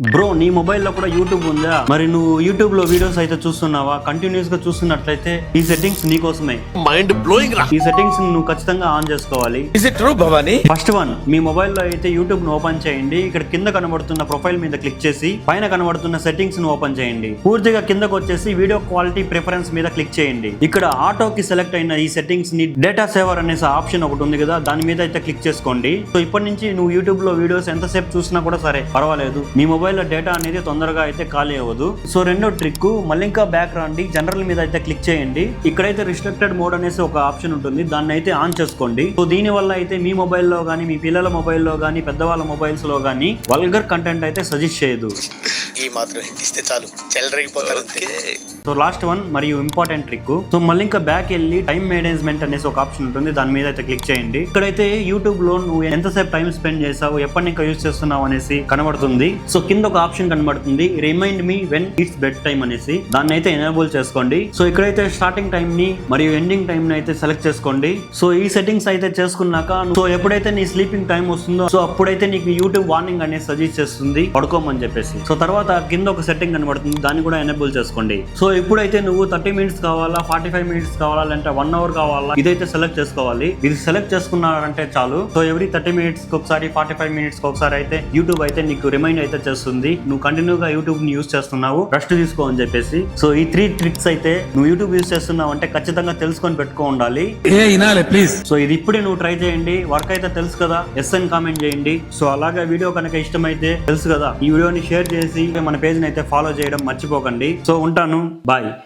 Bro నీ మొబైల్లో కూడా యూట్యూబ్ ఉందా? మరి నువ్వు యూట్యూబ్ లో వీడియోస్ అయితే చూస్తున్నావా? కంటిన్యూస్ గా చూస్తున్నట్లయితే ఈ సెట్టింగ్స్ నీ కోసమే. మైండ్ బ్లోయింగ్ రా. ఈ సెట్టింగ్స్ నువ్వు ఖచ్చితంగా ఆన్ చేసుకోవాలి. Is it true Bhavani? First one, మీ మొబైల్లో అయితే యూట్యూబ్ ను ఓపెన్ చేయండి. ఇక్కడ కింద కనబడుతున్న ప్రొఫైల్ మీద క్లిక్ చేసి పైన కనబడుతున్న సెట్టింగ్స్ ను ఓపెన్ చేయండి. పూర్తిగా కిందకు వచ్చేసి వీడియో క్వాలిటీ ప్రిఫరెన్స్ మీద క్లిక్ చేయండి. ఇక్కడ ఆటోకి సెలెక్ట్ అయిన ఈ సెట్టింగ్స్ ని డేటా సేవర్ అనేసి ఆప్షన్ ఒకటి ఉంది కదా, దాని మీద అయితే క్లిక్ చేసుకోండి. సో ఇప్పటి నుంచి నువ్వు యూట్యూబ్ లో వీడియోస్ ఎంతసేపు చూసినా కూడా సరే పర్వాలేదు, మీ మొబైల్లో డేటా అనేది తొందరగా అయితే ఖాళీ అవ్వదు. సో రెండో ట్రిక్, మళ్ళీ ఇంకా బ్యాక్ రండి, జనరల్ మీద అయితే క్లిక్ చేయండి. ఇక్కడైతే రిస్ట్రిక్టెడ్ మోడ్ అనేసి ఒక ఆప్షన్ ఉంటుంది, దాన్ని అయితే ఆన్ చేసుకోండి. సో దీని వల్ల అయితే మీ మొబైల్లో గానీ, మీ పిల్లల మొబైల్లో గానీ, పెద్దవాళ్ళ మొబైల్స్ లో గానీ వల్గర్ కంటెంట్ అయితే సజెస్ట్ చేయదు. ఈ మాత్రం ఇస్తే చాలు, చెలరేగిపోతారు. సో లాస్ట్ వన్ మరియు ఇంపార్టెంట్ ట్రిక్, సో మళ్ళీ ఇంకా బ్యాక్ వెళ్ళి టైం మేనేజ్మెంట్ అనేసి ఒక ఆప్షన్ ఉంటుంది, దాని మీద అయితే క్లిక్ చేయండి. ఇక్కడైతే యూట్యూబ్ లో నువ్వు ఎంతసేపు టైం స్పెండ్ చేసావు, ఎప్పటి ఇంకా యూజ్ చేస్తున్నావు అనేసి కనబడుతుంది. సో కింద ఒక ఆప్షన్ కనబడుతుంది, remind me when it's bedtime అనేసి, దాన్ని అయితే ఎనేబుల్ చేసుకోండి. సో ఇక్కడైతే స్టార్టింగ్ టైం ని మరియు ఎండింగ్ టైం ని అయితే సెలెక్ట్ చేసుకోండి. సో ఈ సెట్టింగ్స్ అయితే చేసుకున్నాక సో ఎప్పుడైతే నీ స్లీపింగ్ టైం వస్తుందో సో అప్పుడైతే నీకు యూట్యూబ్ వార్నింగ్ అనేది సజెస్ట్ చేస్తుంది పడుకోమని చెప్పేసి. సో తర్వాత కింద ఒక సెట్టింగ్ కనబడుతుంది, దాన్ని కూడా ఎనేబుల్ చేసుకోండి. సో ఇప్పుడైతే నువ్వు 30 మినిట్స్ కావాలా, 45 మినిట్స్ కావాలా, లేదంటే 1 అవర్ కావాలా, ఇదైతే సెలెక్ట్ చేసుకోవాలి. ఇది సెలెక్ట్ చేసుకున్నారంటే చాలు. సో ఎవ్రీ 30 మినిట్స్ కి ఒకసారి, 45 మినిట్స్ కి ఒకసారి అయితే యూట్యూబ్ అయితే నీకు రిమైండ్ అయితే చేస్తుంది, నువ్వు కంటిన్యూగా యూట్యూబ్ ని యూజ్ చేస్తున్నావు, రెస్ట్ తీసుకో అని చెప్పేసి. సో ఈ 3 ట్రిక్స్ అయితే నువ్వు యూట్యూబ్ యూజ్ చేస్తున్నావు అంటే ఖచ్చితంగా తెలుసుకొని పెట్టుకో ఉండాలి. ప్లీజ్. సో ఇది ఇప్పుడే నువ్వు ట్రై చేయండి, వర్క్ అయితే తెలుసు కదా, ఎస్ అని కామెంట్ చేయండి. సో అలాగే వీడియో కనుక ఇష్టమైతే తెలుసు కదా, ఈ వీడియోని షేర్ చేసి మన పేజ్ ని అయితే ఫాలో చేయడం మర్చిపోకండి. సో ఉంటాను, బాయ్.